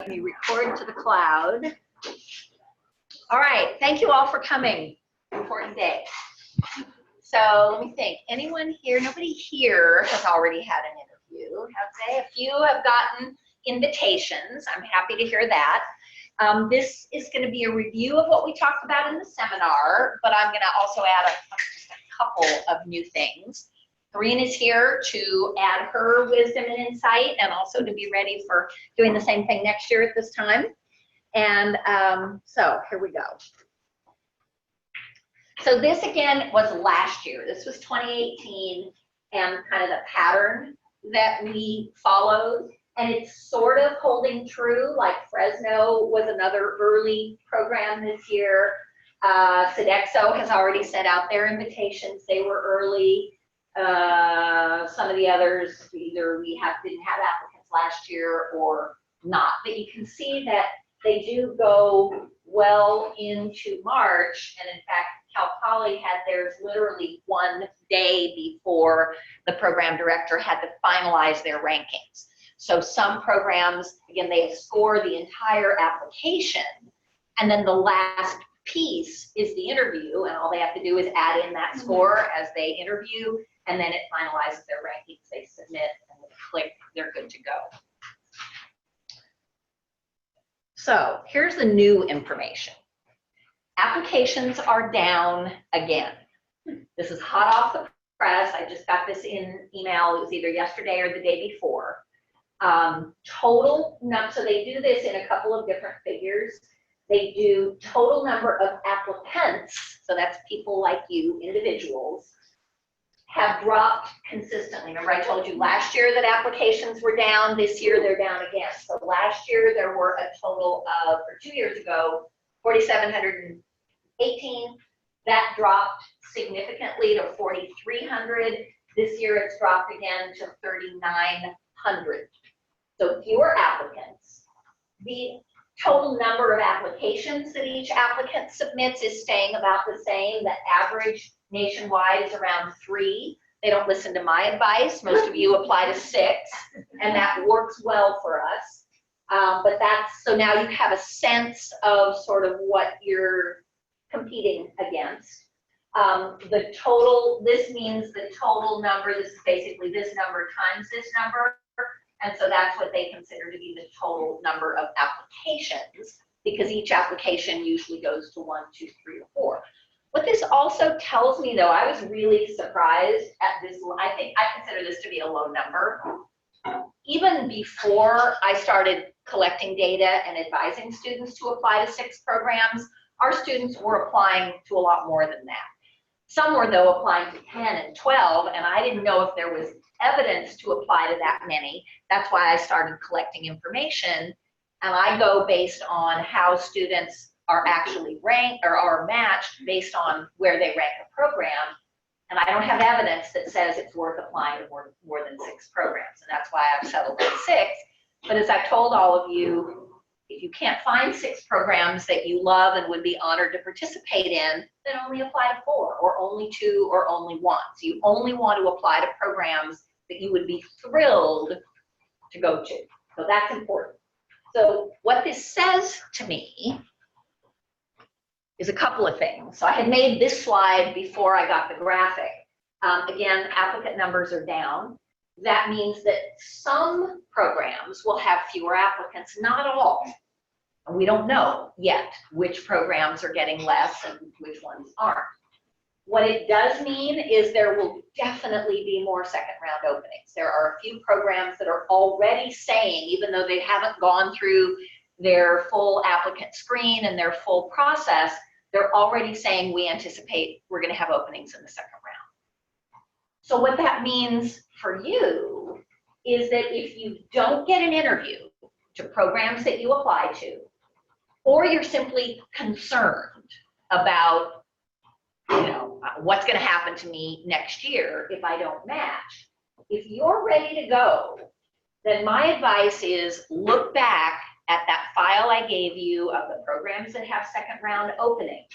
Let me record to the cloud. All right, thank you all for coming. Important day. So let me think. Anyone here? Nobody here has already had an interview, have they? A few have gotten invitations. I'm happy to hear that. This is going to be a review of what we talked about in the seminar, but I'm going to also add just a couple of new things. Corinne is here to add her wisdom and insight and also to be ready for doing the same thing next year at this time. And so here we go. So this again was last year. This was 2018 and kind of the pattern that we followed. And it's sort of holding true, like Fresno was another early program this year. Sodexo has already sent out their invitations. They were early. Some of the others, either we didn't have applicants last year or not. But you can see that they do go well into March. And in fact, Cal Poly had theirs literally one day before the program director had to finalize their rankings. So some programs, again, they score the entire application, and then the last piece is the interview, and all they have to do is add in that score as they interview, and then it finalizes their rankings. They submit, and they click, they're good to go. So here's the new information. Applications are down again. This is hot off the press. I just got this in email. It was either yesterday or the day before. So they do this in a couple of different figures. They do total number of applicants, so that's people like you, individuals, have dropped consistently. Remember I told you last year that applications were down, this year they're down again. So last year there were a total of, or 2 years ago, 4,718. That dropped significantly to 4,300. This year it's dropped again to 3,900. So fewer applicants. The total number of applications that each applicant submits is staying about the same. The average nationwide is around 3. They don't listen to my advice. Most of you apply to 6, and that works well for us. But so now you have a sense of sort of what you're competing against. The total, this means the total number, this is basically this number times this number. And so that's what they consider to be the total number of applications, because each application usually goes to 1, 2, 3, or 4. What this also tells me, though, I was really surprised at this. I consider this to be a low number. Even before I started collecting data and advising students to apply to 6 programs, our students were applying to a lot more than that. Some were, though, applying to 10 and 12, and I didn't know if there was evidence to apply to that many. That's why I started collecting information, and I go based on how students are actually ranked or are matched based on where they rank a program, and I don't have evidence that says it's worth applying to more than 6 programs, and that's why I've settled on 6. But as I've told all of you, if you can't find 6 programs that you love and would be honored to participate in, then only apply to 4 or only 2 or only 1. So you only want to apply to programs that you would be thrilled to go to. So that's important. So what this says to me is a couple of things. So I had made this slide before I got the graphic. Again, applicant numbers are down. That means that some programs will have fewer applicants, not all. We don't know yet which programs are getting less and which ones aren't. What it does mean is there will definitely be more second round openings. There are a few programs that are already saying, even though they haven't gone through their full applicant screen and their full process, they're already saying we anticipate we're going to have openings in the second round. So what that means for you is that if you don't get an interview to programs that you apply to, or you're simply concerned about what's going to happen to me next year if I don't match, if you're ready to go, then my advice is look back at that file I gave you of the programs that have second round openings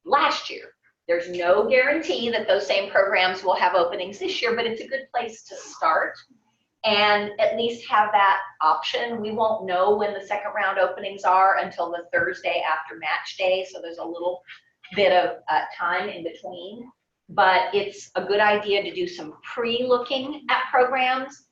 last year. There's no guarantee that those same programs will have openings this year, but it's a good place to start. and at least have that option. We won't know when the second round openings are until the Thursday after match day, so there's a little bit of time in between. But it's a good idea to do some pre-looking at programs.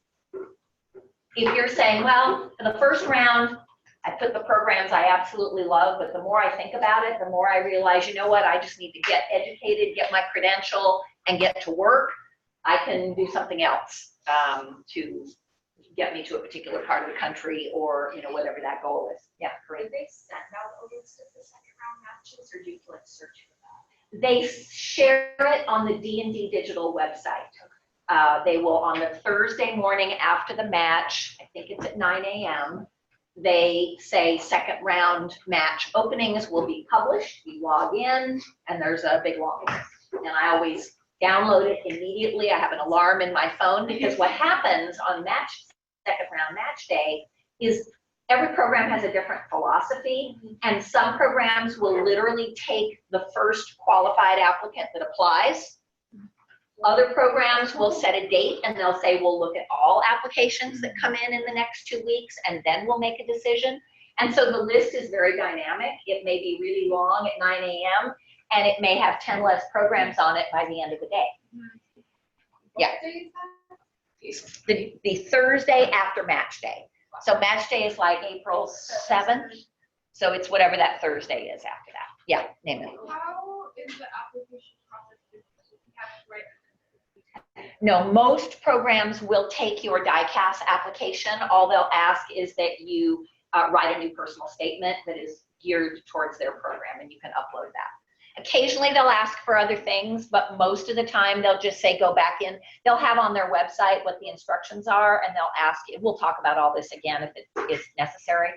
If you're saying, well, for the first round, I put the programs I absolutely love, but the more I think about it, the more I realize, you know what, I just need to get educated, get my credential, and get to work. I can do something else to get me to a particular part of the country, or whatever that goal is. Yeah, great. Do they send out a list of the second round matches, or do you like search for that? They share it on the D&D digital website. They will, on the Thursday morning after the match, I think it's at 9 a.m., they say second round match openings will be published. You log in, and there's a big long list. And I always download it immediately. I have an alarm in my phone, because what happens on second round match day is every program has a different philosophy, and some programs will literally take the first qualified applicant that applies. Other programs will set a date, and they'll say, we'll look at all applications that come in the next 2 weeks, and then we'll make a decision. And so the list is very dynamic. It may be really long at 9 a.m., and it may have 10 less programs on it by the end of the day. Yeah. The Thursday after match day. So match day is like April 7th. So it's whatever that Thursday is after that. Yeah, name it. How is the application process? Do you have to write? No, most programs will take your DICAS application. All they'll ask is that you write a new personal statement that is geared towards their program, and you can upload that. Occasionally they'll ask for other things, but most of the time they'll just say go back in. They'll have on their website what the instructions are, and they'll ask, we'll talk about all this again if it is necessary,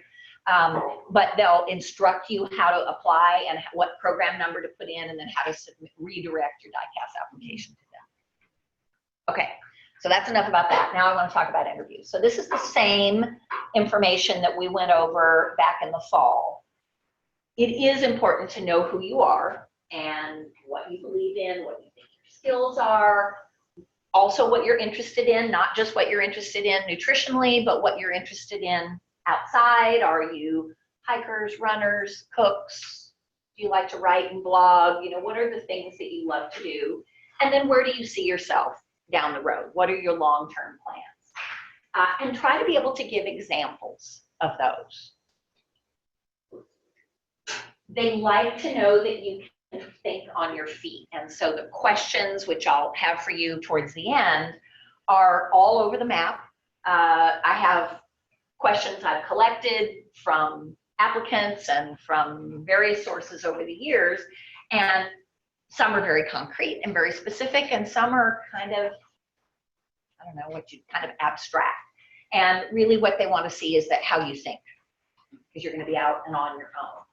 but they'll instruct you how to apply and what program number to put in, and then how to redirect your DICAS application to them. Okay, so that's enough about that. Now I want to talk about interviews. So this is the same information that we went over back in the fall. It is important to know who you are and what you believe in, what you think your skills are, also what you're interested in, not just what you're interested in nutritionally, but what you're interested in outside. Are you hikers, runners, cooks? Do you like to write and blog? What are the things that you love to do? And then where do you see yourself down the road? What are your long-term plans? And try to be able to give examples of those. They like to know that you can think on your feet. And so the questions, which I'll have for you towards the end, are all over the map. I have questions I've collected from applicants and from various sources over the years, and some are very concrete and very specific, and some are kind of, I don't know, kind of abstract. And really what they want to see is that how you think, because you're going to be out and on your own.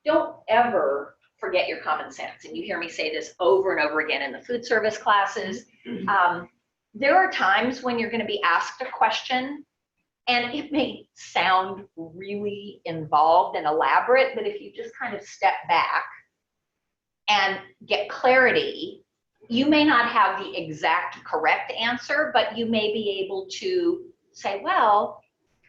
Don't ever forget your common sense. And you hear me say this over and over again in the food service classes. There are times when you're going to be asked a question, and it may sound really involved and elaborate, but if you just kind of step back and get clarity, you may not have the exact correct answer, but you may be able to say, well,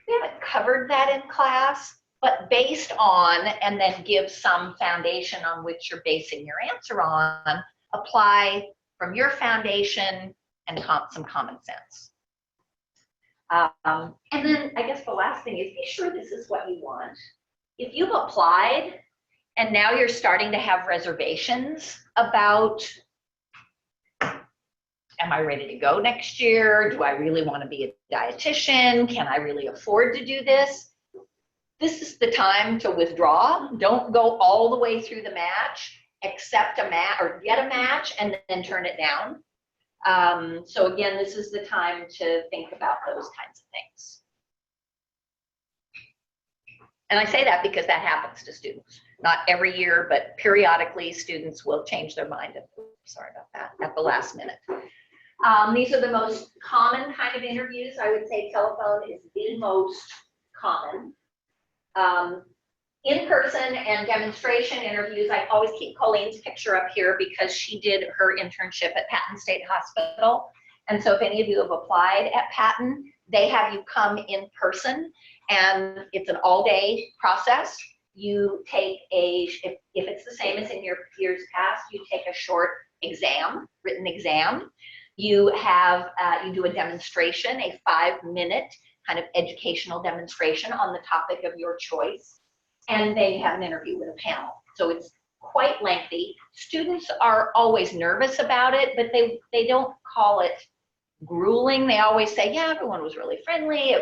we haven't covered that in class, but based on, and then give some foundation on which you're basing your answer on, apply from your foundation and some common sense. And then I guess the last thing is be sure this is what you want. If you've applied and now you're starting to have reservations about, am I ready to go next year? Do I really want to be a dietitian? Can I really afford to do this? This is the time to withdraw. Don't go all the way through the match, accept a match or get a match and then turn it down. So again, this is the time to think about those kinds of things. And I say that because that happens to students. Not every year, but periodically students will change their mind. Sorry about that, at the last minute. These are the most common kind of interviews. I would say telephone is the most common. In-person and demonstration interviews, I always keep Colleen's picture up here because she did her internship at Patton State Hospital. And so if any of you have applied at Patton, They have you come in person, and it's an all-day process. You take if it's the same as in your years past, you take a short exam, written exam. You have, you do a demonstration, a 5-minute kind of educational demonstration on the topic of your choice. And then you have an interview with a panel. So it's quite lengthy. Students are always nervous about it, but they don't call it grueling. They always say, yeah, everyone was really friendly.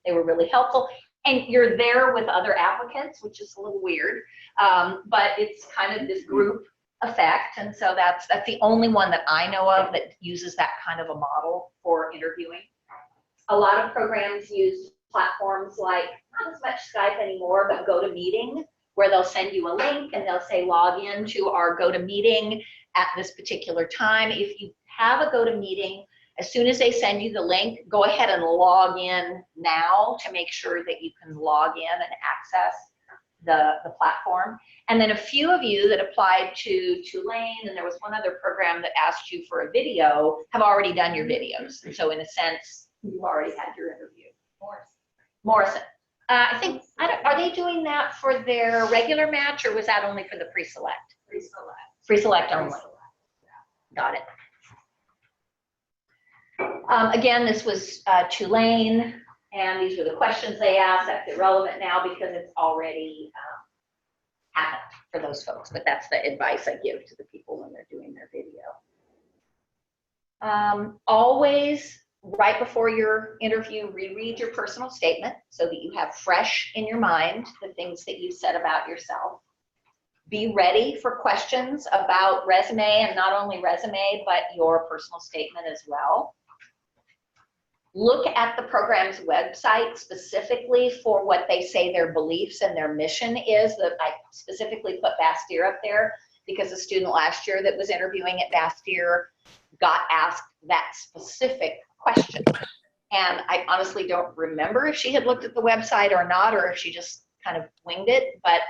They were really helpful. And you're there with other applicants, which is a little weird, but it's kind of this group effect. And so that's the only one that I know of that uses that kind of a model for interviewing. A lot of programs use platforms like, not as much Skype anymore, but GoToMeeting, where they'll send you a link and they'll say log in to our GoToMeeting at this particular time. If you have a GoToMeeting, as soon as they send you the link, go ahead and log in now to make sure that you can log in and access the platform. And then a few of you that applied to Tulane, and there was one other program that asked you for a video, have already done your videos. And so in a sense, you've already had your interview. Morrison. I think, are they doing that for their regular match, or was that only for the pre-select? Pre-select. Pre-select only. Got it. Again, this was Tulane, and these were the questions they asked. That's irrelevant now because it's already happened for those folks, but that's the advice I give to the people when they're doing their video. Always, right before your interview, reread your personal statement so that you have fresh in your mind the things that you said about yourself. Be ready for questions about resume, and not only resume, but your personal statement as well. Look at the program's website specifically for what they say their beliefs and their mission is. That I specifically put Bastyr up there because a student last year that was interviewing at Bastyr got asked that specific question. And I honestly don't remember if she had looked at the website or not, or if she just kind of winged it. But,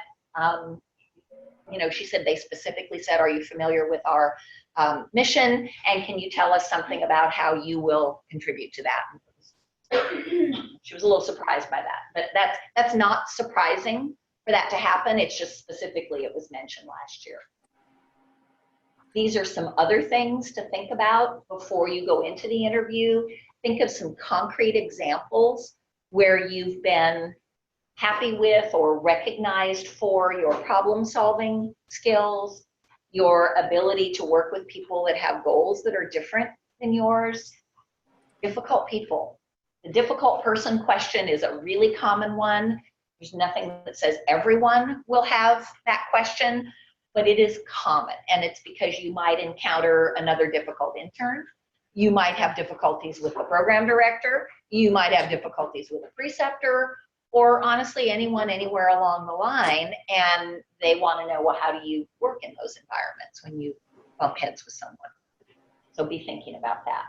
you know, she said they specifically said, are you familiar with our mission? And can you tell us something about how you will contribute to that? She was a little surprised by that, but that's not surprising for that to happen. It's just specifically it was mentioned last year. These are some other things to think about before you go into the interview. Think of some concrete examples where you've been happy with or recognized for your problem-solving skills, your ability to work with people that have goals that are different than yours. Difficult people. The difficult person question is a really common one. There's nothing that says everyone will have that question, but it is common, and it's because you might encounter another difficult intern. You might have difficulties with the program director. You might have difficulties with a preceptor, or honestly, anyone anywhere along the line, and they want to know, well, how do you work in those environments when you bump heads with someone? So be thinking about that.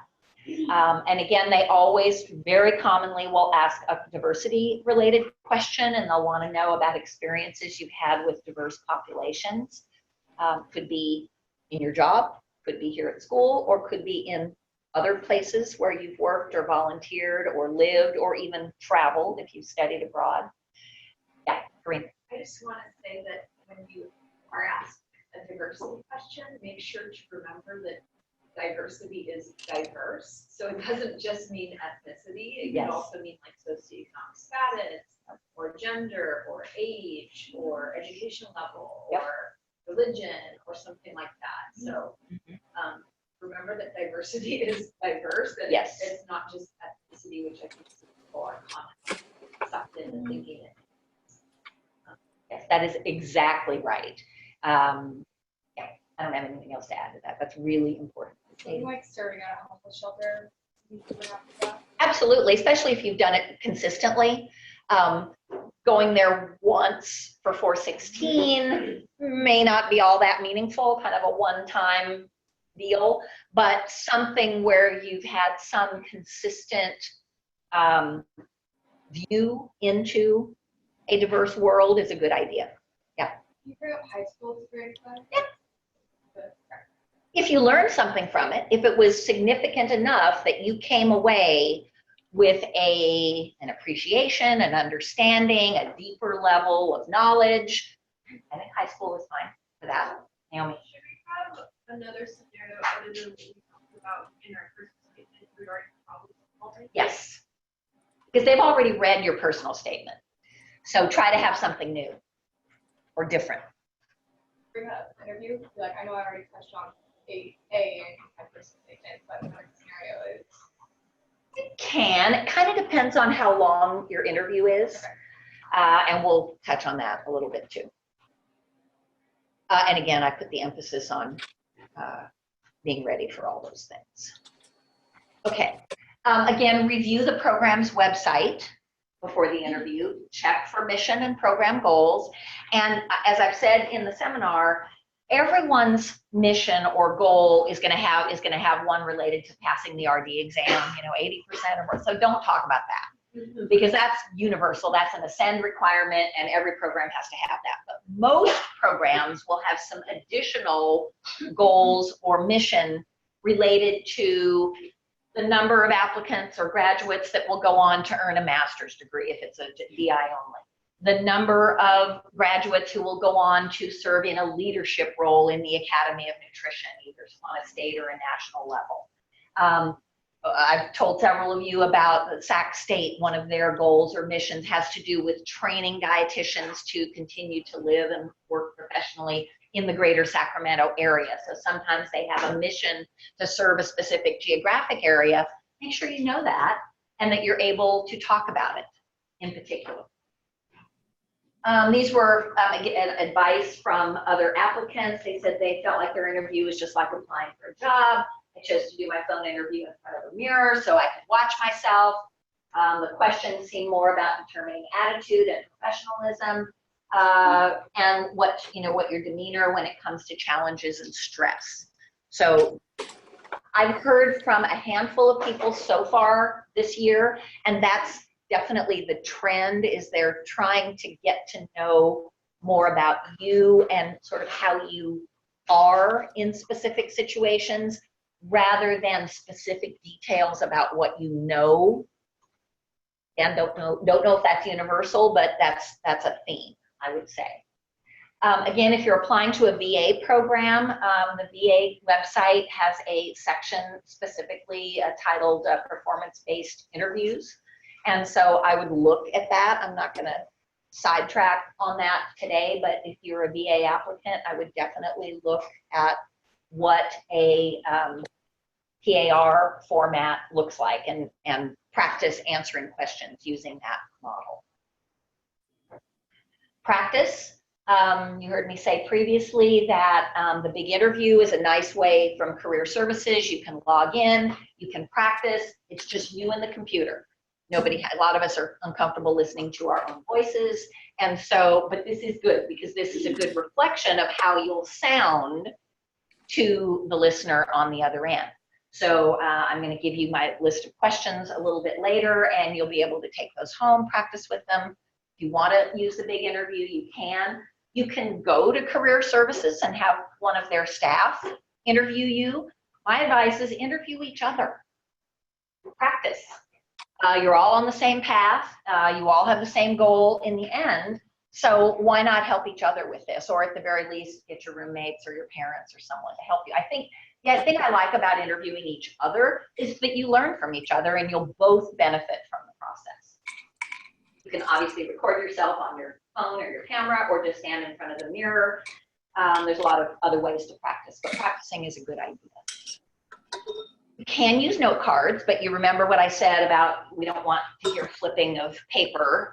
And again, they always very commonly will ask a diversity-related question, and they'll want to know about experiences you've had with diverse populations. Could be in your job, could be here at school, or could be in other places where you've worked or volunteered or lived or even traveled if you've studied abroad. Yeah, Karina. I just want to say that when you are asked a diversity question, make sure to remember that diversity is diverse. So it doesn't just mean ethnicity. It can also mean like socioeconomic status or gender or age or education level or religion or something like that. So remember that diversity is diverse, and it's not just ethnicity, which I think people are commonly sucked into thinking it. Yes, that is exactly right. Yeah, I don't have anything else to add to that. That's really important. Something like starting at a homeless shelter. Absolutely, especially if you've done it consistently. Going there once for 416 may not be all that meaningful, kind of a one-time deal, but something where you've had some consistent view into a diverse world is a good idea. Yeah. You bring up high school experience? Yeah. If you learned something from it, if it was significant enough that you came away with an appreciation, an understanding, a deeper level of knowledge. I think high school is fine for that. Naomi? Should we have another scenario other than what we talked about in our first statement regarding problem solving? Yes, because they've already read your personal statement. So try to have something new or different. Bring up interview. Like, I know I already touched on A in my personal statement, but another scenario is. It can. It kind of depends on how long your interview is. Okay. And we'll touch on that a little bit too. And again, I put the emphasis on being ready for all those things. Okay. Again, review the program's website before the interview. Check for mission and program goals. And as I've said in the seminar, everyone's mission or goal is going to have one related to passing the RD exam, 80% or more. So don't talk about that because that's universal. That's an Ascend requirement and every program has to have that. But most programs will have some additional goals or mission related to the number of applicants or graduates that will go on to earn a master's degree if it's a DI only. The number of graduates who will go on to serve in a leadership role in the Academy of Nutrition, either on a state or a national level. I've told several of you about Sac State. One of their goals or missions has to do with training dietitians to continue to live and work professionally in the greater Sacramento area. So sometimes they have a mission to serve a specific geographic area. Make sure you know that and that you're able to talk about it in particular. These were advice from other applicants. They said they felt like their interview was just like applying for a job. I chose to do my phone interview in front of a mirror so I could watch myself. The questions seemed more about determining attitude and professionalism, and what your demeanor when it comes to challenges and stress. So I've heard from a handful of people so far this year, and that's definitely the trend, is they're trying to get to know more about you and sort of how you are in specific situations rather than specific details about what you know. And don't know if that's universal, but that's a theme, I would say. Again, if you're applying to a VA program, the VA website has a section specifically titled performance-based interviews. And so I would look at that. I'm not going to sidetrack on that today, but if you're a VA applicant, I would definitely look at what a PAR format looks like and practice answering questions using that model. Practice. You heard me say previously that the big interview is a nice way from career services. You can log in, you can practice. It's just you and the computer. A lot of us are uncomfortable listening to our own voices. And so, but this is good because this is a good reflection of how you'll sound to the listener on the other end. So I'm going to give you my list of questions a little bit later, and you'll be able to take those home, practice with them. If you want to use the big interview, you can. You can go to career services and have one of their staff interview you. My advice is interview each other. Practice. You're all on the same path. You all have the same goal in the end. So why not help each other with this? Or at the very least, get your roommates or your parents or someone to help you. I think I like about interviewing each other is that you learn from each other and you'll both benefit from the process. You can obviously record yourself on your phone or your camera or just stand in front of the mirror. There's a lot of other ways to practice, but practicing is a good idea. You can use note cards, but you remember what I said about we don't want to hear flipping of paper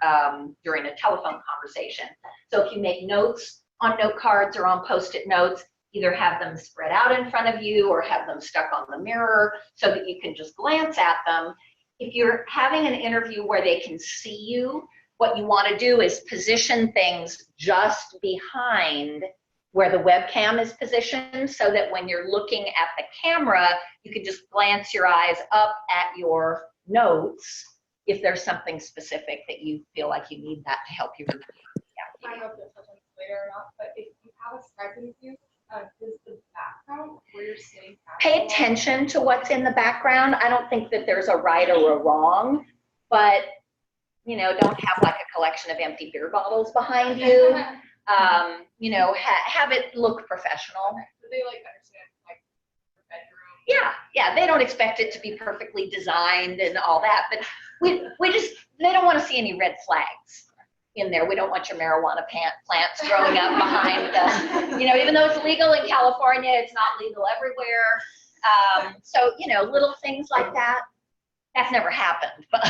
during a telephone conversation. So if you make notes on note cards or on Post-it notes, either have them spread out in front of you or have them stuck on the mirror so that you can just glance at them. If you're having an interview where they can see you, what you want to do is position things just behind where the webcam is positioned so that when you're looking at the camera, you can just glance your eyes up at your notes if there's something specific that you feel like you need that to help you review. I don't know if you'll touch on this later or not, but if you have a Skype interview, does the background where you're sitting pay attention to what's in the background. I don't think that there's a right or a wrong, but you know, don't have like a collection of empty beer bottles behind you. You know, have it look professional. So they like understand like the bedroom. Yeah, they don't expect it to be perfectly designed and all that, but we just, they don't want to see any red flags in there. We don't want your marijuana plants growing up behind the, you know, even though it's legal in California, it's not legal everywhere. So, you know, little things like that. That's never happened, but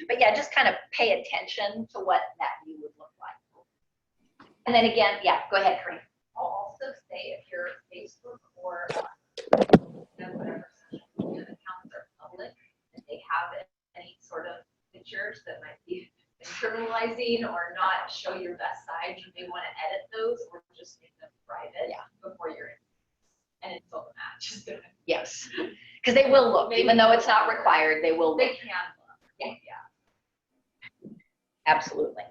but yeah, just kind of pay attention to what that view would look like. And then again, yeah, go ahead, Kareem. I'll also say if your Facebook or whatever social media accounts are public, and they have any sort of pictures that might be criminalizing or not show your best side, you may want to edit those or just make them private before you're in. And until the match is done. Yes, because they will look, even though it's not required, they will look. They can look. Yeah. Absolutely.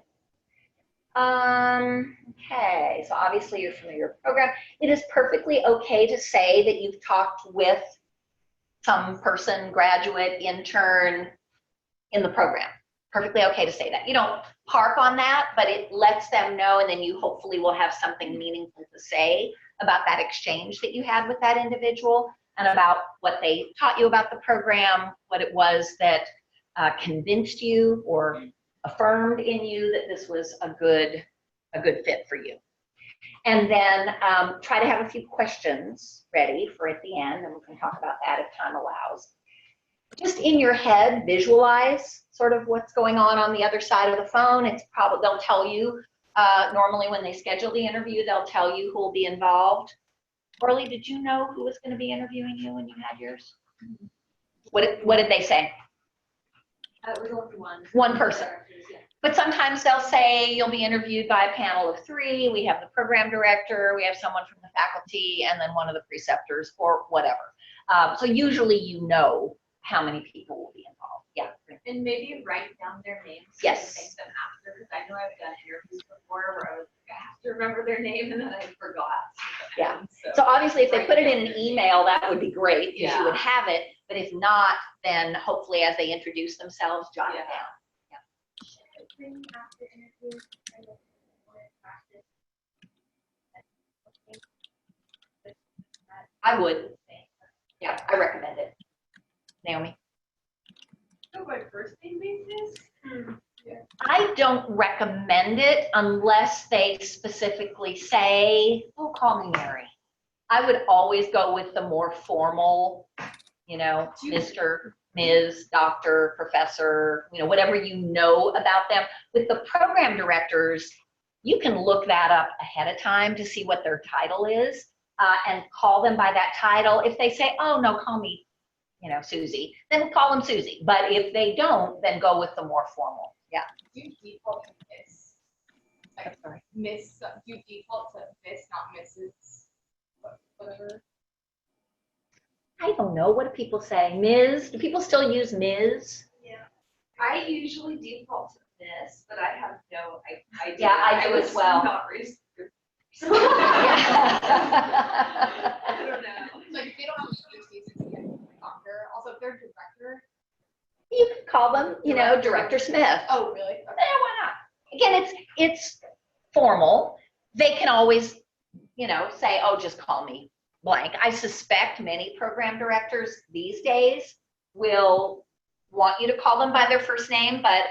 Okay, so obviously you're familiar with the program. It is perfectly okay to say that you've talked with some person, graduate, intern in the program. Perfectly okay to say that. You don't harp on that, but it lets them know, and then you hopefully will have something meaningful to say about that exchange that you had with that individual and about what they taught you about the program, what it was that convinced you or affirmed in you that this was a good fit for you. And then try to have a few questions ready for at the end, and we can talk about that if time allows. Just in your head, visualize sort of what's going on the other side of the phone. It's probably, they'll tell you, normally when they schedule the interview, they'll tell you who will be involved. Orly, did you know who was going to be interviewing you when you had yours? What did they say? It was only One person. But sometimes they'll say you'll be interviewed by a panel of 3. We have the program director, we have someone from the faculty, and then one of the preceptors or whatever. So usually you know how many people will be involved. Yeah. And maybe write down their names. Yes. And thank them after, because I know I've done interviews before where I was like, I have to remember their name and then I forgot. Yeah. So obviously if they put it in an email, that would be great because you Yeah. would have it. But if not, then hopefully as they introduce themselves, jot it down. After interviews, I look for practice. I would. Yeah, I recommend it. Naomi? So by first name basis? I don't recommend it unless they specifically say, oh, call me Mary. I would always go with the more formal, you know, Mr., Ms., Doctor, Professor, you know, whatever you know about them. With the program directors, you can look that up ahead of time to see what their title is and call them by that title. If they say, oh, no, call me, you know, Susie, then call them Susie. But if they don't, then go with the more formal. Yeah. Do you default to Miss? Like, Sorry. Miss, do you default to Miss, not Mrs. Whatever? I don't know. What do people say? Ms.? Do people still use Ms.? Yeah. I usually default to this, but I have no idea. Yeah, I do as well. Not research. Yeah. I don't know. Like if they don't have a PhD, it's like doctor. Also, if they're director. You can call them, you know, Director Smith. Oh, really? Okay. Why not? Again, it's formal. They can always, you know, say, oh, just call me blank. I suspect many program directors these days will want you to call them by their first name, but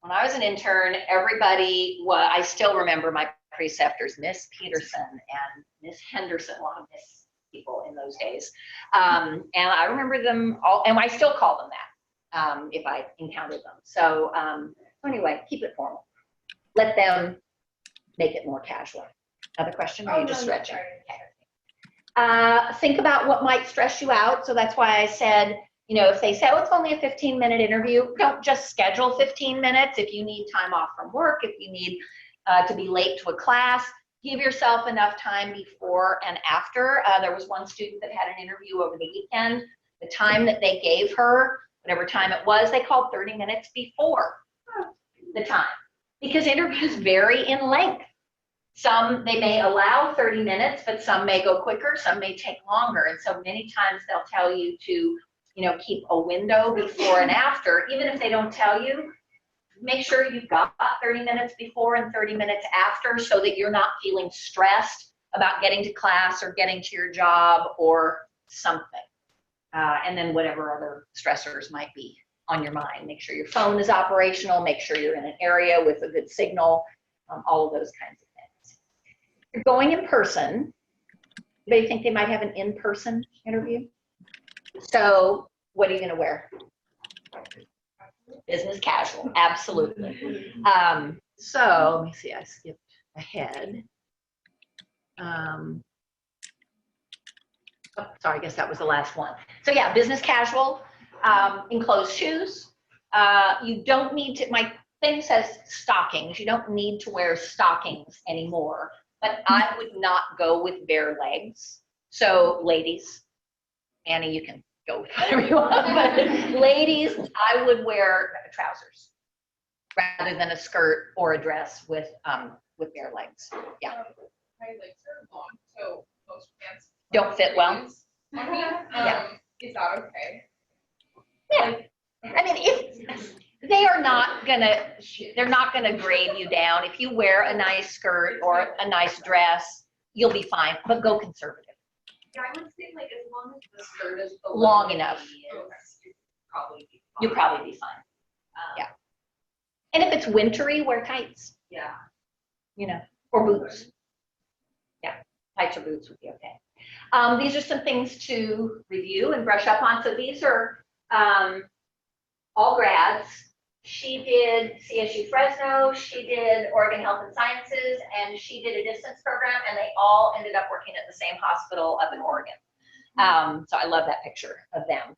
when I was an intern, I still remember my preceptors, Miss Peterson and Miss Henderson, a lot of Miss people in those days. And I remember them all, and I still call them that if I encounter them. So anyway, keep it formal. Let them make it more casual. Another question, or are you just stretching? Think about what might stress you out. So that's why I said, you know, if they say, oh, it's only a 15-minute interview, don't just schedule 15 minutes. If you need time off from work, if you need to be late to a class, give yourself enough time before and after. There was one student that had an interview over the weekend. The time that they gave her, whatever time it was, they called 30 minutes before the time, because interviews vary in length. Some, they may allow 30 minutes, but some may go quicker, some may take longer. And so many times they'll tell you to, keep a window before and after. Even if they don't tell you, make sure you've got 30 minutes before and 30 minutes after so that you're not feeling stressed about getting to class or getting to your job or something. And then whatever other stressors might be on your mind. Make sure your phone is operational, make sure you're in an area with a good signal, all of those kinds of things. If you're going in person, they think they might have an in-person interview. So what are you going to wear? Business casual, absolutely. So let me see, I skipped ahead. Oh, sorry, I guess that was the last one. So yeah, business casual, enclosed shoes. You don't need to, my thing says stockings. You don't need to wear stockings anymore, but I would not go with bare legs. So ladies, Annie, you can go with whatever you want, but ladies, I would wear trousers rather than a skirt or a dress with bare legs. Yeah. My legs are long, so most pants don't fit well. Yeah. Is that okay? Yeah. I mean, if they are not gonna, they're not gonna grade you down. If you wear a nice skirt or a nice dress, you'll be fine, but go conservative. Yeah, I would say like as long as the skirt is long enough, you'd probably be fine. Yeah. And if it's wintry, wear tights. Yeah. Or boots. Yeah, tights or boots would be okay. These are some things to review and brush up on. So these are all grads. She did CSU Fresno, she did Oregon Health and Sciences, and she did a distance program, and they all ended up working at the same hospital up in Oregon. So I love that picture of them.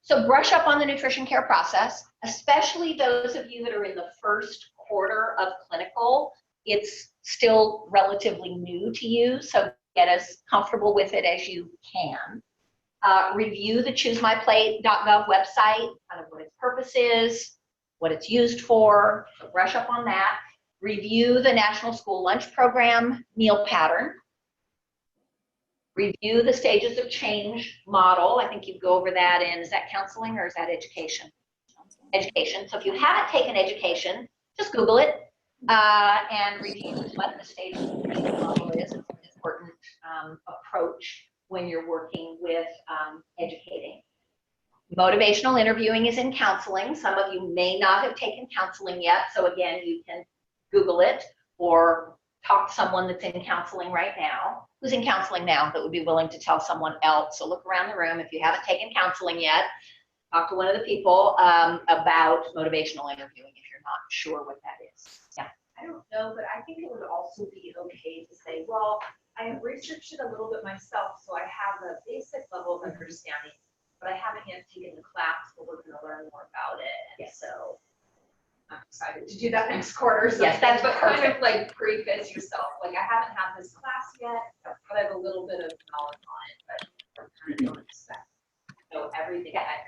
So brush up on the nutrition care process, especially those of you that are in the first quarter of clinical. It's still relatively new to you, so get as comfortable with it as you can. Review the choosemyplate.gov website, kind of what its purpose is, what it's used for, so brush up on that. Review the National School Lunch Program meal pattern. Review the stages of change model. I think you go over that in, is that counseling or is that education? Education. So if you haven't taken education, just Google it and review what the stages of change model is. It's an important approach when you're working with educating. Motivational interviewing is in counseling. Some of you may not have taken counseling yet, so again, you can Google it or talk to someone that's in counseling right now. Who's in counseling now that would be willing to tell someone else? So look around the room. If you haven't taken counseling yet, talk to one of the people about motivational interviewing if you're not sure what that is. Yeah. I don't know, but I think it would also be okay to say, well, I have researched it a little bit myself, so I have a basic level of understanding, but I haven't yet taken the class, but we're going to learn more about it. And yes. So I'm excited to do that next quarter. So yes, that's but perfect. Kind of like preface yourself. Like I haven't had this class yet, but I have a little bit of knowledge on it, but I kind of don't expect so everything I've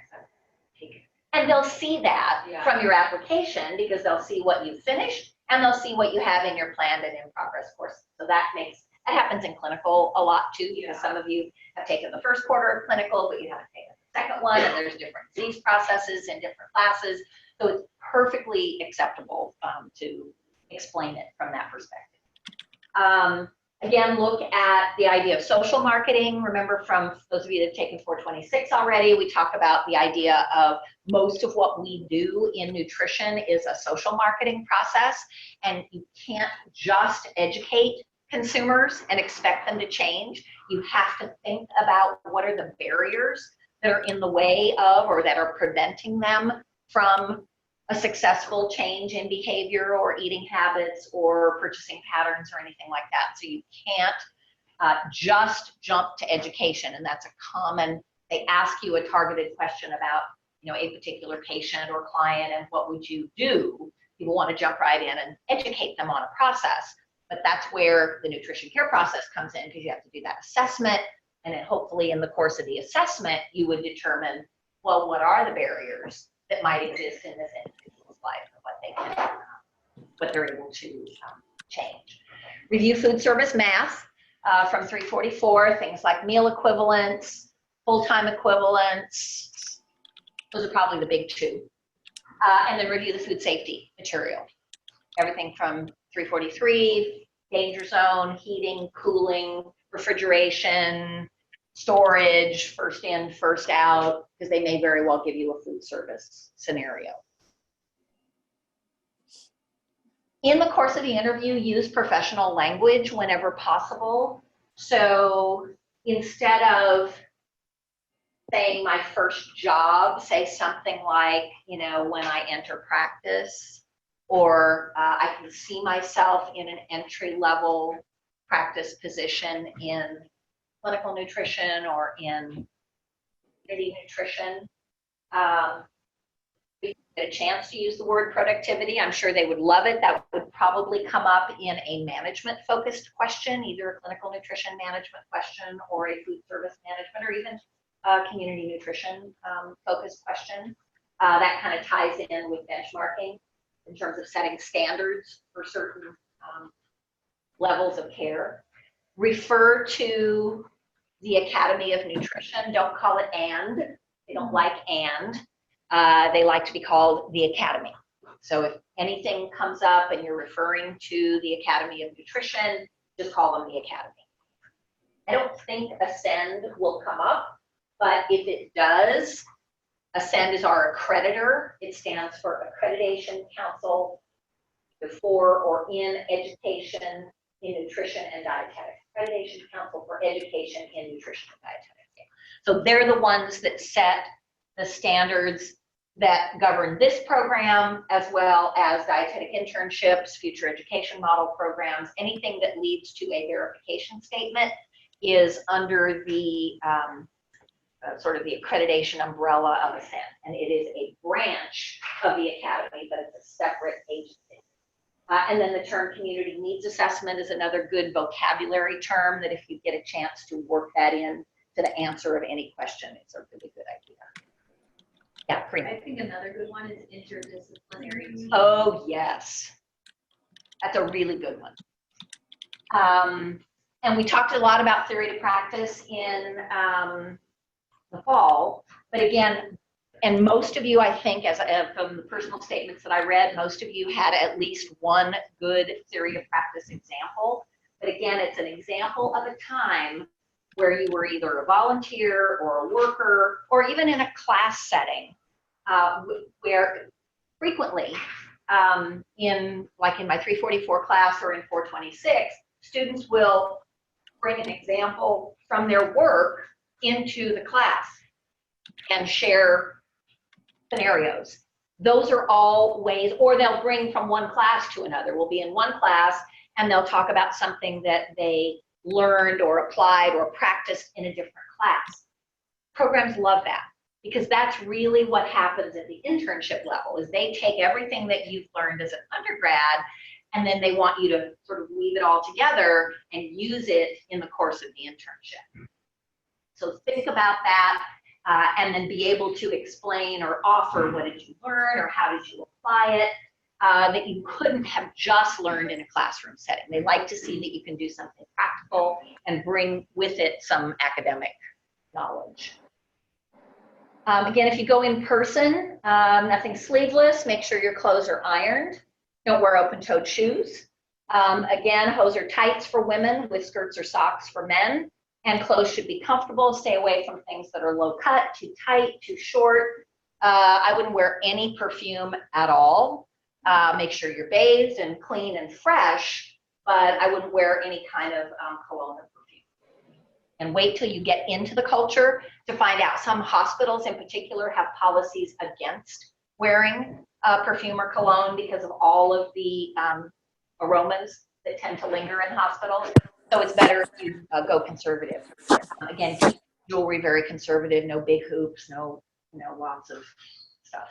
taken. And they'll see that from your application because they'll see what you finished and they'll see what you have in your planned and in progress course. So that happens in clinical a lot too, because some of you have taken the first quarter of clinical, but you haven't taken the second one, and there's different disease processes in different classes. So it's perfectly acceptable to explain it from that perspective. Again, look at the idea of social marketing. Remember, from those of you that have taken 426 already, we talk about the idea of most of what we do in nutrition is a social marketing process, and you can't just educate consumers and expect them to change. You have to think about what are the barriers that are in the way of or that are preventing them from a successful change in behavior or eating habits or purchasing patterns or anything like that. So you can't just jump to education, and that's a common, they ask you a targeted question about a particular patient or client and what would you do. People want to jump right in and educate them on a process. But that's where the nutrition care process comes in, because you have to do that assessment. And then hopefully in the course of the assessment, you would determine, well, what are the barriers that might exist in this individual's life and what they're able to change. Review food service math from 344, things like meal equivalents, full-time equivalents. Those are probably the big two. And then review the food safety material. Everything from 343, danger zone, heating, cooling, refrigeration, storage, first in, first out, because they may very well give you a food service scenario. In the course of the interview, use professional language whenever possible. So instead of saying my first job, say something like, you know, when I enter practice, or I can see myself in an entry-level practice position in clinical nutrition or in community nutrition. We get a chance to use the word productivity. I'm sure they would love it. That would probably come up in a management-focused question, either a clinical nutrition management question or a food service management, or even a community nutrition focused question. That kind of ties in with benchmarking in terms of setting standards for certain levels of care. Refer to the Academy of Nutrition. Don't call it and. They don't like and. They like to be called the Academy. So if anything comes up and you're referring to the Academy of Nutrition, just call them the Academy. I don't think Ascend will come up, but if it does, Ascend is our accreditor. It stands for Accreditation Council for or in Education in Nutrition and Dietetics. Accreditation Council for Education in Nutrition and Dietetics. So they're the ones that set the standards that govern this program, as well as dietetic internships, future education model programs. Anything that leads to a verification statement is under the sort of the accreditation umbrella of Ascend, and it is a branch of the Academy, but it's a separate agency. And then the term community needs assessment is another good vocabulary term that if you get a chance to work that in to the answer of any question, it's a really good idea. Yeah, Karina. I think another good one is interdisciplinary. Oh, yes. That's a really good one. And we talked a lot about theory to practice in the fall, but again, and most of you, I think, as from the personal statements that I read, most of you had at least one good theory to practice example. But again, it's an example of a time where you were either a volunteer or a worker, or even in a class setting, where frequently, like in my 344 class or in 426, students will bring an example from their work into the class and share scenarios. Those are all ways, or they'll bring from one class to another. We'll be in one class and they'll talk about something that they learned or applied or practiced in a different class. Programs love that, because that's really what happens at the internship level, is they take everything that you've learned as an undergrad and then they want you to sort of weave it all together and use it in the course of the internship. So think about that. And then be able to explain or offer what did you learn or how did you apply it that you couldn't have just learned in a classroom setting. They like to see that you can do something practical and bring with it some academic knowledge. Again, if you go in person, nothing sleeveless, make sure your clothes are ironed. Don't wear open-toed shoes. Again, hose or tights for women with skirts or socks for men. And clothes should be comfortable. Stay away from things that are low cut, too tight, too short. I wouldn't wear any perfume at all. Make sure you're bathed and clean and fresh, but I wouldn't wear any kind of cologne or perfume. And wait till you get into the culture to find out. Some hospitals in particular have policies against wearing perfume or cologne because of all of the aromas that tend to linger in hospitals. So it's better if you go conservative. Again, keep jewelry very conservative, no big hoops, no lots of stuff.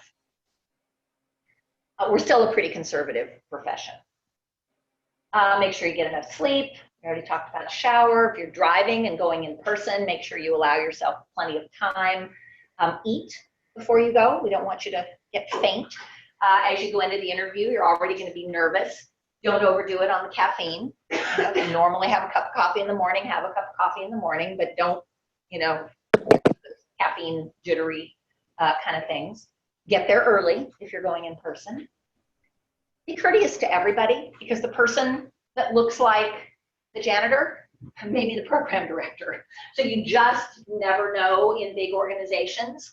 We're still a pretty conservative profession. Make sure you get enough sleep. We already talked about a shower. If you're driving and going in person, make sure you allow yourself plenty of time. Eat before you go. We don't want you to get faint. As you go into the interview, you're already going to be nervous. Don't overdo it on the caffeine. You know, you normally have a cup of coffee in the morning, have a cup of coffee in the morning, but don't, you know, caffeine jittery kind of things. Get there early if you're going in person. Be courteous to everybody, because the person that looks like the janitor may be the program director. So you just never know in big organizations.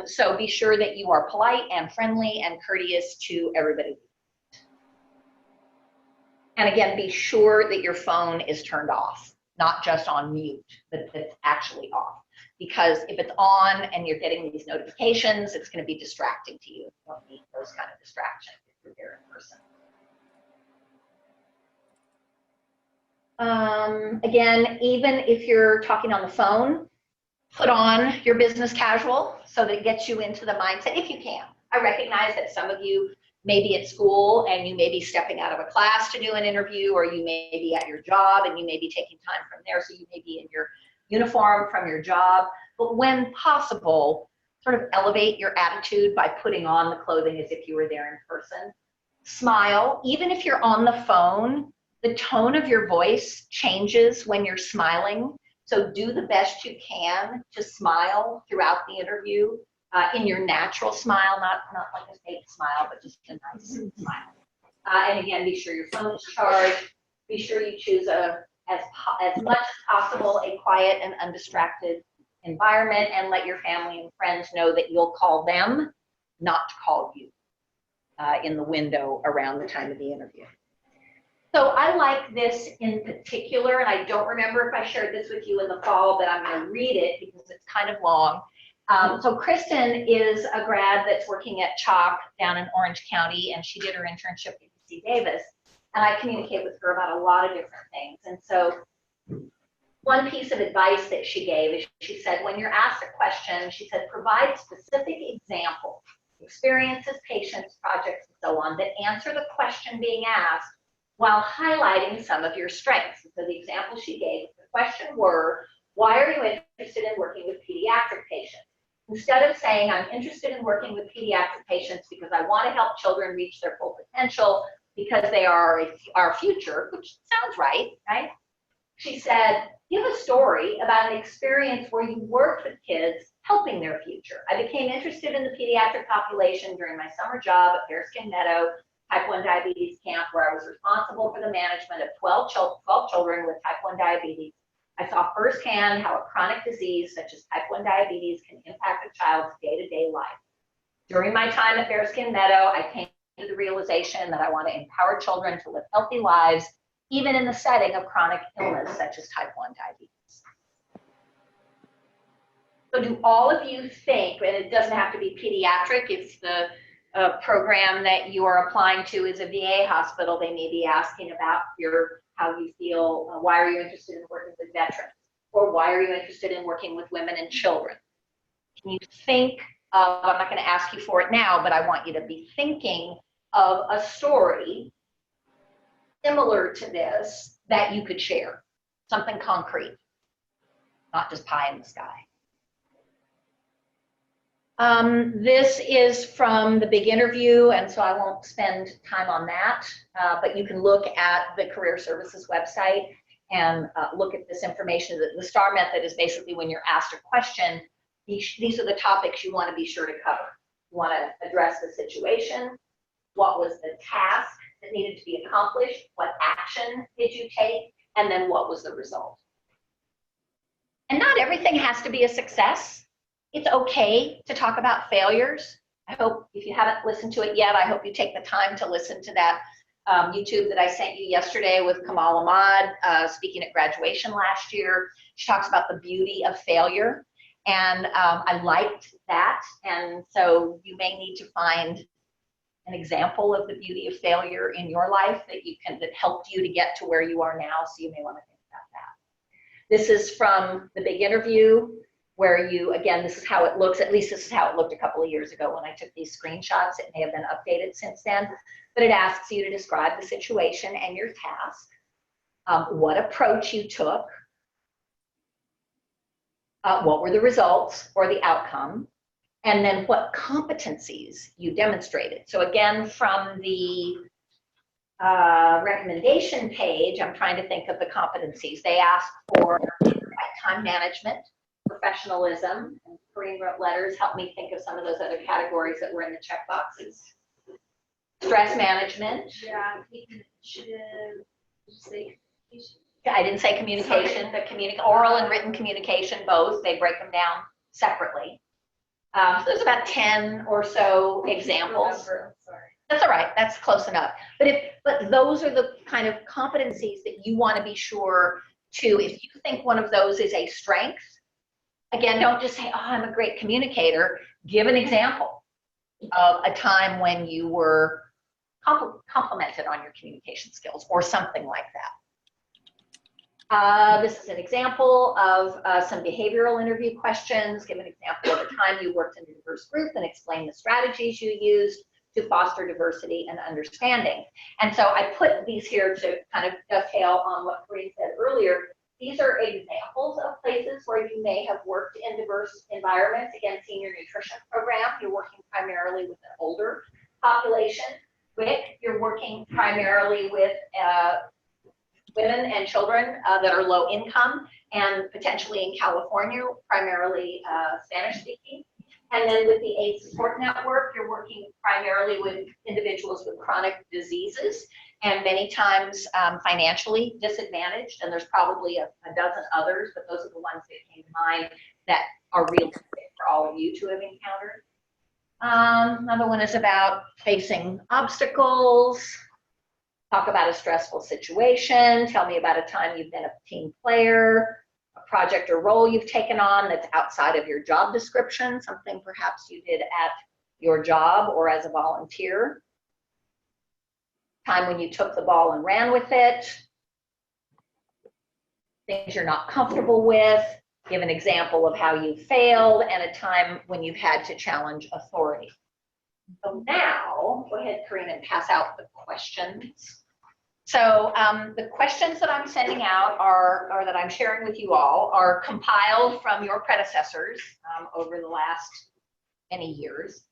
So be sure that you are polite and friendly and courteous to everybody. And again, be sure that your phone is turned off, not just on mute, but it's actually off. Because if it's on and you're getting these notifications, it's going to be distracting to you. You don't need those kind of distractions if you're there in person. Again, even if you're talking on the phone, put on your business casual so that it gets you into the mindset if you can. I recognize that some of you may be at school and you may be stepping out of a class to do an interview, or you may be at your job and you may be taking time from there, so you may be in your uniform from your job. But when possible, sort of elevate your attitude by putting on the clothing as if you were there in person. Smile. Even if you're on the phone, the tone of your voice changes when you're smiling. So do the best you can to smile throughout the interview in your natural smile, not like a fake smile, but just a nice smile. And again, be sure your phone is charged. Be sure you choose as much as possible a quiet and undistracted environment, and let your family and friends know that you'll call them, not to call you in the window around the time of the interview. So I like this in particular, and I don't remember if I shared this with you in the fall, but I'm going to read it because it's kind of long. So Kristen is a grad that's working at Chalk down in Orange County, and she did her internship at UC Davis. And I communicate with her about a lot of different things. And so one piece of advice that she gave is, she said, when you're asked a question, she said, provide specific examples, experiences, patients, projects, and so on, that answer the question being asked while highlighting some of your strengths. So the example she gave, the question were, why are you interested in working with pediatric patients? Instead of saying, I'm interested in working with pediatric patients because I want to help children reach their full potential because they are our future, which sounds right, right? She said, give a story about an experience where you worked with kids helping their future. I became interested in the pediatric population during my summer job at Bearskin Meadow Type 1 Diabetes Camp, where I was responsible for the management of 12 children with Type 1 diabetes. I saw firsthand how a chronic disease such as Type 1 diabetes can impact a child's day-to-day life. During my time at Bearskin Meadow, I came to the realization that I want to empower children to live healthy lives, even in the setting of chronic illness such as Type 1 diabetes. So do all of you think, and it doesn't have to be pediatric, if the program that you are applying to is a VA hospital, they may be asking about how you feel, why are you interested in working with veterans, or why are you interested in working with women and children? Can you think of, I'm not going to ask you for it now, but I want you to be thinking of a story similar to this that you could share, something concrete, not just pie in the sky. This is from the big interview, and so I won't spend time on that, but you can look at the Career Services website and look at this information. The STAR method is basically when you're asked a question, these are the topics you want to be sure to cover. You want to address the situation, what was the task that needed to be accomplished, what action did you take, and then what was the result. And not everything has to be a success. It's okay to talk about failures. I hope, if you haven't listened to it yet, I hope you take the time to listen to that YouTube that I sent you yesterday with Kamal Ahmad, speaking at graduation last year. She talks about the beauty of failure, and I liked that. And so you may need to find an example of the beauty of failure in your life that helped you to get to where you are now, so you may want to think about that. This is from the big interview, where again, this is how it looks, at least this is how it looked a couple of years ago when I took these screenshots. It may have been updated since then, but it asks you to describe the situation and your task, what approach you took, what were the results or the outcome, and then what competencies you demonstrated. So again, from the recommendation page, I'm trying to think of the competencies. They ask for time management, professionalism, and Korean wrote letters. Help me think of some of those other categories that were in the checkboxes. Stress management. Yeah, taking initiative, just say communication. I didn't say communication, but oral and written communication, both. They break them down separately. So there's about 10 or so examples. Sorry. That's all right. That's close enough. But those are the kind of competencies that you want to be sure to. If you think one of those is a strength, again, don't just say, "Oh, I'm a great communicator." Give an example of a time when you were complimented on your communication skills or something like that. This is an example of some behavioral interview questions. Give an example of a time you worked in a diverse group and explain the strategies you used to foster diversity and understanding. And so I put these here to kind of dovetail on what Corinne said earlier. These are examples of places where you may have worked in diverse environments. Again, senior nutrition program, you're working primarily with an older population. WIC, you're working primarily with women and children that are low income, and potentially in California, primarily Spanish speaking. And then with the AIDS Support Network, you're working primarily with individuals with chronic diseases and many times financially disadvantaged. And there's probably a dozen others, but those are the ones that came to mind that are realistic for all of you to have encountered. Another one is about facing obstacles. Talk about a stressful situation. Tell me about a time you've been a team player, a project or role you've taken on that's outside of your job description, something perhaps you did at your job or as a volunteer. Time when you took the ball and ran with it. Things you're not comfortable with. Give an example of how you failed and a time when you've had to challenge authority. So now, go ahead, Karina, and pass out the questions. So the questions that I'm sending out or that I'm sharing with you all are compiled from your predecessors over the last many years.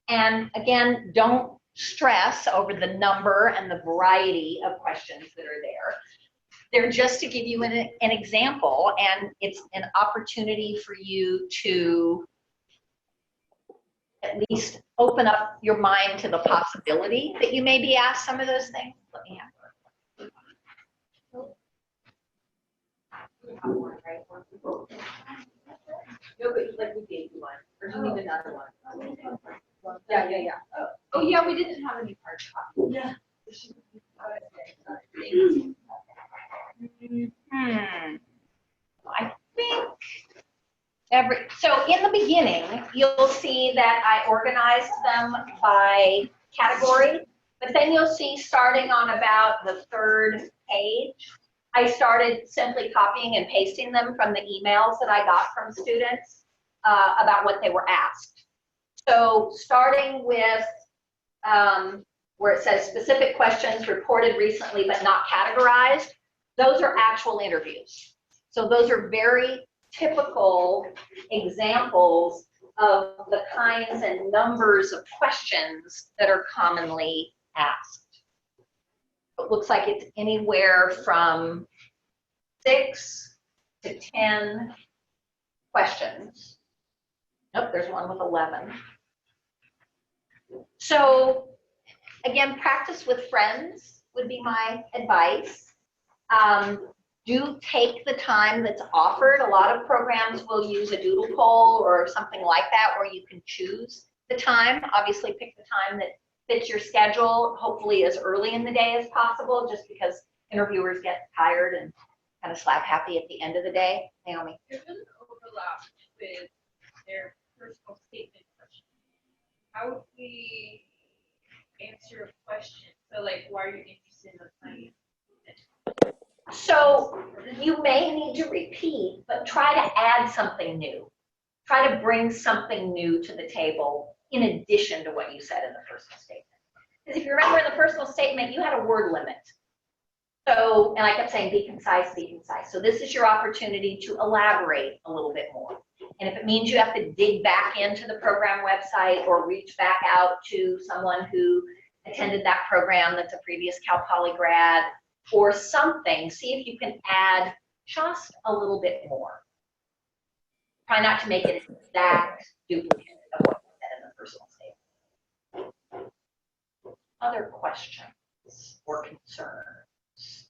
And again, don't stress over the number and the variety of questions that are there. They're just to give you an example, and it's an opportunity for you to at least open up your mind to the possibility that you may be asked some of those things. Let me have one. No, but like we gave you one, or do you need another one? Yeah. Oh, yeah, we didn't have any hard copies. Yeah. I think so in the beginning, you'll see that I organized them by category, but then you'll see starting on about the third page, I started simply copying and pasting them from the emails that I got from students about what they were asked. So starting with where it says specific questions reported recently but not categorized, those are actual interviews. So those are very typical examples of the kinds and numbers of questions that are commonly asked. It looks like it's anywhere from 6 to 10 questions. Nope, there's one with 11. So again, practice with friends would be my advice. Do take the time that's offered. A lot of programs will use a doodle poll or something like that where you can choose the time. Obviously pick the time that fits your schedule, hopefully as early in the day as possible, just because interviewers get tired and kind of slap happy at the end of the day. Naomi. There's an overlap with their personal statement question. How would we answer a question? So like, why are you interested in the science? So you may need to repeat, but try to add something new. Try to bring something new to the table in addition to what you said in the personal statement. Because if you remember in the personal statement, you had a word limit. So, and I kept saying, be concise, be concise. So this is your opportunity to elaborate a little bit more. And if it means you have to dig back into the program website or reach back out to someone who attended that program that's a previous Cal Poly grad, or something. See if you can add just a little bit more. Try not to make it an exact duplicate of what you said in the personal statement. Other questions or concerns?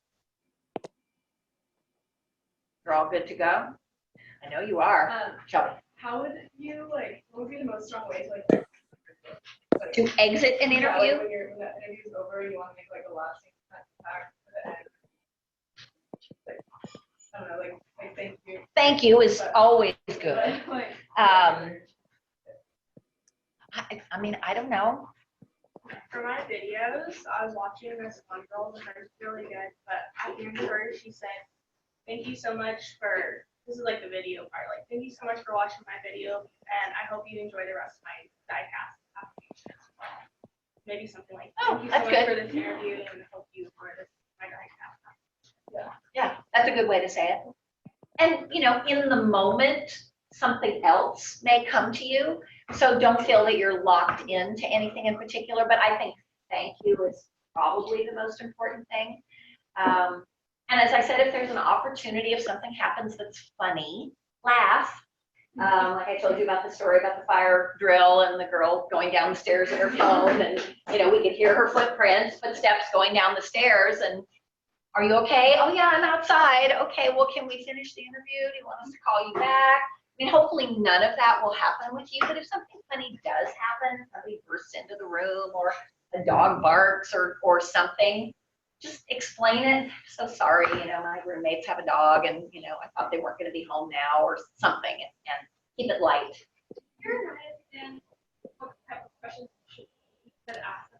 You're all good to go? I know you are. Shelby. How would you, like, what would be the most strong way to, like To exit an yeah, interview? like when that interview's over and you want to make, like, a lasting impact for the end? Like, I don't know, like thank you. Thank you is always good. But, like, I mean, I don't know. for my videos, I was watching this one girl, and hers was really good, but at the end of hers, she said, thank you so much for, this is like the video part, like, thank you so much for watching my video, and I hope you enjoy the rest of my diecast application as well. Maybe something like, Oh, thank you so that's much good. for this interview, and hope you enjoy my diecast application. Yeah, that's a good way to say it. And, you know, in the moment, something else may come to you. So don't feel that you're locked into anything in particular, but I think thank you is probably the most important thing. And as I said, if there's an opportunity, if something happens that's funny, laugh. Like I told you about the story about the fire drill and the girl going down the stairs in her phone, and, you know, we could hear her footsteps going down the stairs, and are you okay? Oh yeah, I'm outside. Okay, well, can we finish the interview? Do you want us to call you back? I mean, hopefully none of that will happen with you, but if something funny does happen, somebody bursts into the room or a dog barks or something, just explain it. So sorry, you know, my roommates have a dog and, you know, I thought they weren't going to be home now or something, and keep it light. You're right, and what type of questions should ask?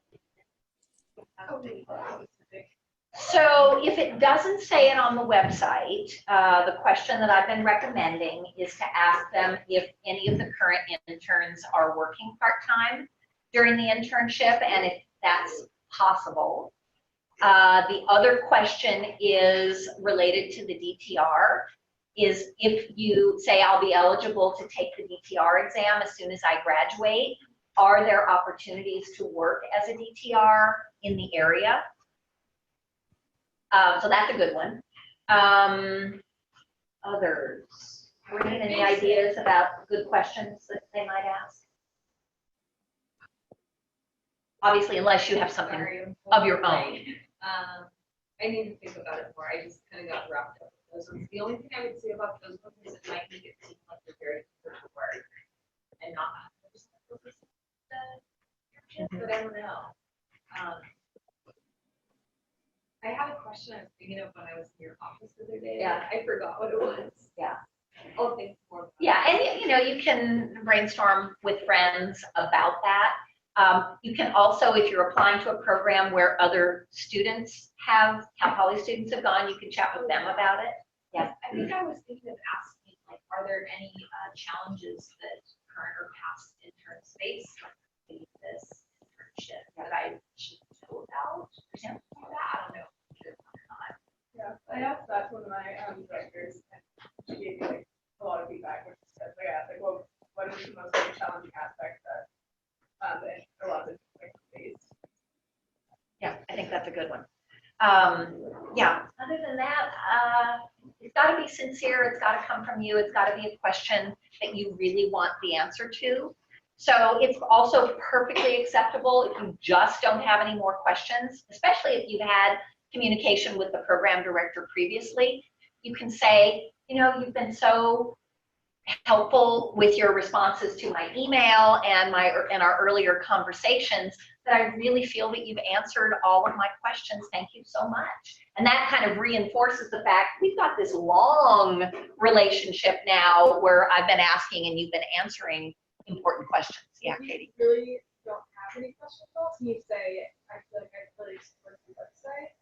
So if it doesn't say it on the website, the question that I've been recommending is to ask them if any of the current interns are working part-time during the internship, and if that's possible. The other question is related to the DTR, is if you say I'll be eligible to take the DTR exam as soon as I graduate, are there opportunities to work as a DTR in the area? So that's a good one. Others, any ideas about good questions that they might ask? Obviously, unless you have something of your own. I need to think about it more. I just kind of got wrapped up with those ones. The only thing I would say about those ones is it might make it seem like they're very difficult to work and not 100% focused on the but I don't know. I had a question I was thinking of when I was in your office the other day. Yeah. I forgot what it was. Yeah. I'll think more about it. Yeah, and you know, you can brainstorm with friends about that. You can also, if you're applying to a program where other students have, Cal Poly students have gone, you can chat with them about it. Yeah. I think I was thinking of asking, like, are there any challenges that current or past interns face in this internship that I should know about? Or something like that? I don't know. Yeah, I asked that to one of my directors, and she gave me like a lot of feedback, which says, like, I asked, like, well, what is the most challenging aspect that a lot of the face? Yeah, I think that's a good one. Yeah, other than that, it's got to be sincere. It's got to come from you. It's got to be a question that you really want the answer to. So it's also perfectly acceptable if you just don't have any more questions, especially if you've had communication with the program director previously. You can say, you know, you've been so helpful with your responses to my email and our earlier conversations that I really feel that you've answered all of my questions. Thank you so much. And that kind of reinforces the fact we've got this long relationship now where I've been asking and you've been answering important questions. Yeah, Katie. If you really don't have any questions, can you say, I feel like I really explored the website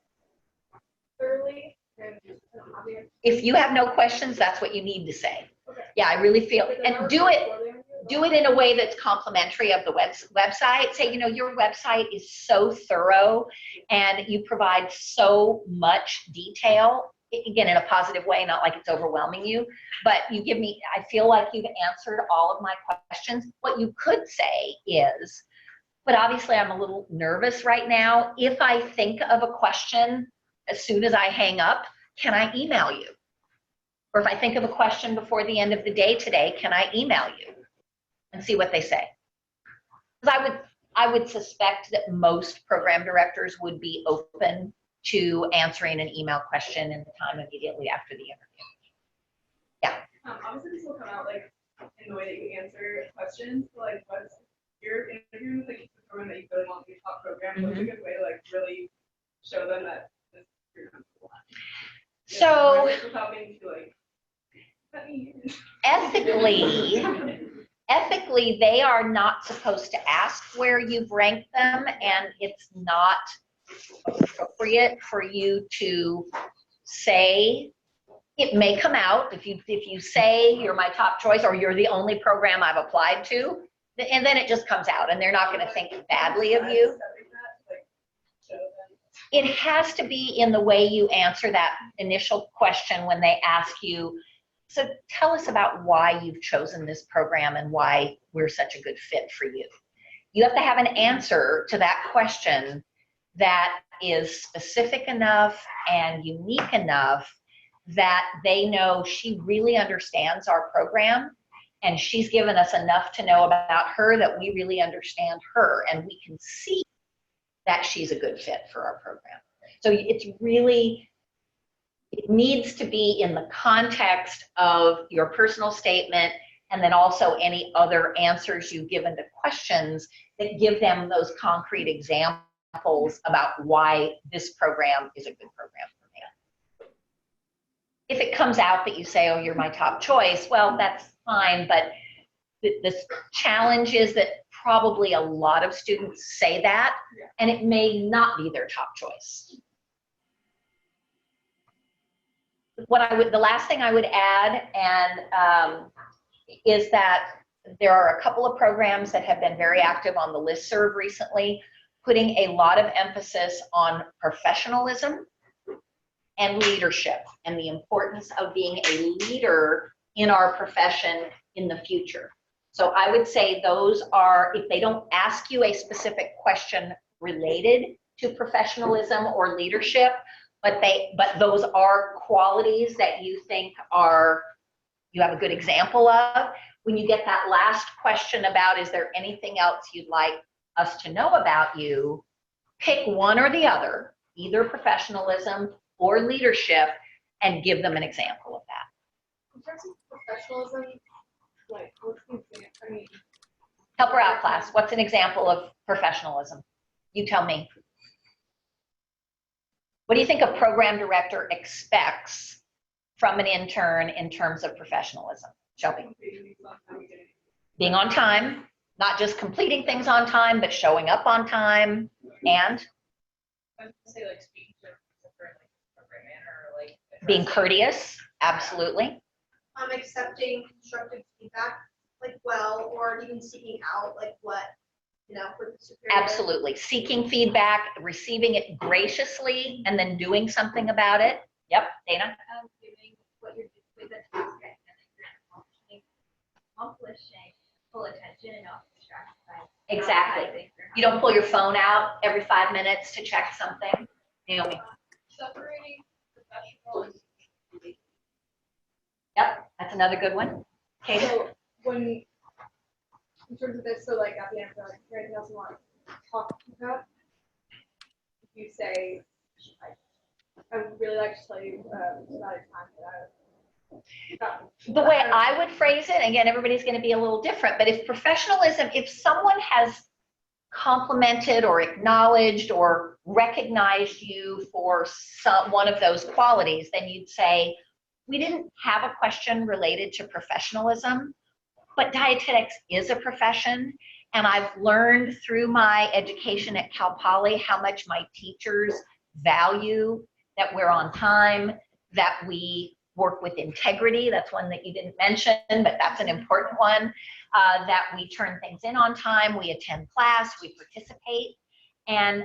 thoroughly and just don't have the answers? If you have no questions, that's what you need to say. Okay. Yeah, I really feel, But then and I do was it. slowly on you Do about it in a way that's complimentary of the website. Say, you know, your website is so thorough and you provide so much detail, again, in a positive way, not like it's overwhelming you, but you give me, I feel like you've answered all of my questions. What you could say is, but obviously I'm a little nervous right now. If I think of a question as soon as I hang up, can I email you? Or if I think of a question before the end of the day today, can I email you and see what they say? Because I would suspect that most program directors would be open to answering an email question in the time immediately after the interview. Yeah. Obviously, this will come out like in the way that you answer questions. So, like, what's you're interviewing with like a program that you really want to be a top program? What's a good way to like really show them that this is your number one? So Without being too like ethically, they are not supposed to ask where you've ranked them, and it's not appropriate for you to say. It may come out if you say you're my top choice or you're the only program I've applied to, and then it just comes out, and they're not going to think badly of you. It has to be in the way you answer that initial question when they ask you, so tell us about why you've chosen this program and why we're such a good fit for you. You have to have an answer to that question that is specific enough and unique enough that they know she really understands our program, and she's given us enough to know about her that we really understand her, and we can see that she's a good fit for our program. So it's really, it needs to be in the context of your personal statement, and then also any other answers you've given to questions that give them those concrete examples about why this program is a good program for me. If it comes out that you say, oh, you're my top choice, well, that's fine, but the challenge is that probably a lot of students say that, and it may not be their top choice. The last thing I would add, and is that there are a couple of programs that have been very active on the listserv recently, putting a lot of emphasis on professionalism and leadership, and the importance of being a leader in our profession in the future. So I would say those are, if they don't ask you a specific question related to professionalism or leadership, but those are qualities that you think you have a good example of. When you get that last question about, is there anything else you'd like us to know about you, pick one or the other, either professionalism or leadership, and give them an example of that. in terms of professionalism, like what's the example? I mean, Help her out, class. What's an example of professionalism? You tell me. What do you think a program director expects from an intern in terms of professionalism? Shelby. Being on time, not just completing things on time, but showing up on time, and I would say like speaking to a program manner, like being courteous, absolutely. Accepting constructive feedback, like well, or even seeking out like what, for the superior. Absolutely. Seeking feedback, receiving it graciously, and then doing something about it. Yep, Dana? Doing what you're doing with the task and accomplishing full attention and not distracted by. Exactly. You don't pull your phone out every 5 minutes to check something. Naomi? separating professional and Yep, that's another good one. Katie? so when in terms of this, so like at the end, like anything else you want to talk about, if you say, I would really like to tell you about a time that The way I would phrase it, again, everybody's going to be a little different, but if professionalism, if someone has complimented or acknowledged or recognized you for one of those qualities, then you'd say, we didn't have a question related to professionalism, but dietetics is a profession, and I've learned through my education at Cal Poly how much my teachers value that we're on time, that we work with integrity. That's one that you didn't mention, but that's an important one. That we turn things in on time, we attend class, we participate. And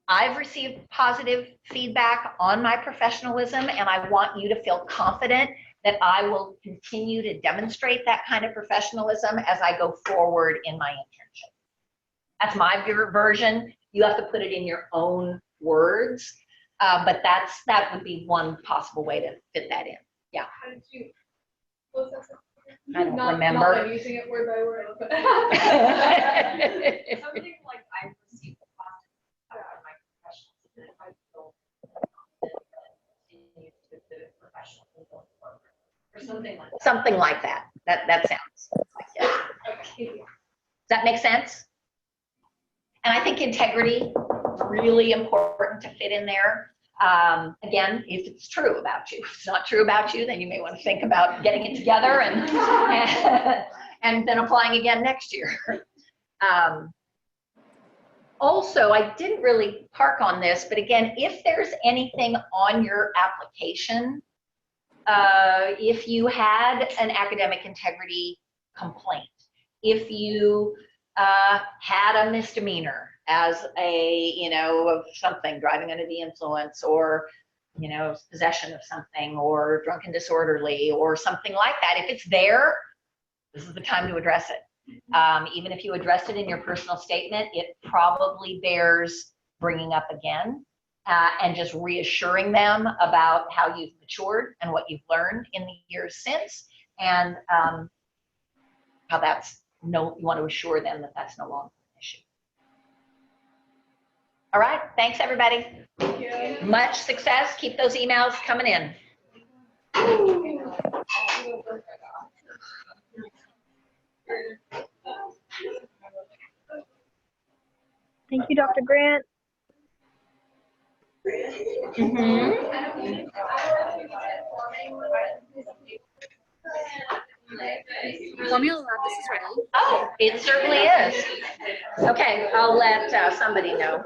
I've received positive feedback on my professionalism, and I want you to feel confident that I will continue to demonstrate that kind of professionalism as I go forward in my internship. That's my version. You have to put it in your own words, but that would be one possible way to fit that in. Yeah. How did you? What was that? I don't Not remember. by using it word by word. But Something like I received a positive out of my professionals, and if I feel continue to exhibit professionalism going forward, or something like that. Something like that. That sounds like that. okay. Does that make sense? And I think integrity, really important to fit in there. Again, if it's true about you. If it's not true about you, then you may want to think about getting it together and then applying again next year. Also, I didn't really park on this, but again, if there's anything on your application, if you had an academic integrity complaint, if you had a misdemeanor as a, of something, driving under the influence, or, possession of something, or drunken disorderly, or something like that, if it's there, this is the time to address it. Even if you addressed it in your personal statement, it probably bears bringing up again and just reassuring them about how you've matured and what you've learned in the years since, and how that's you want to assure them that that's no longer an issue. All right, thanks everybody. Thank you. Much success. Keep those emails coming in. Thank you, Dr. Grant. Formula lab, this is ready. Oh, it certainly is. Okay, I'll let somebody know.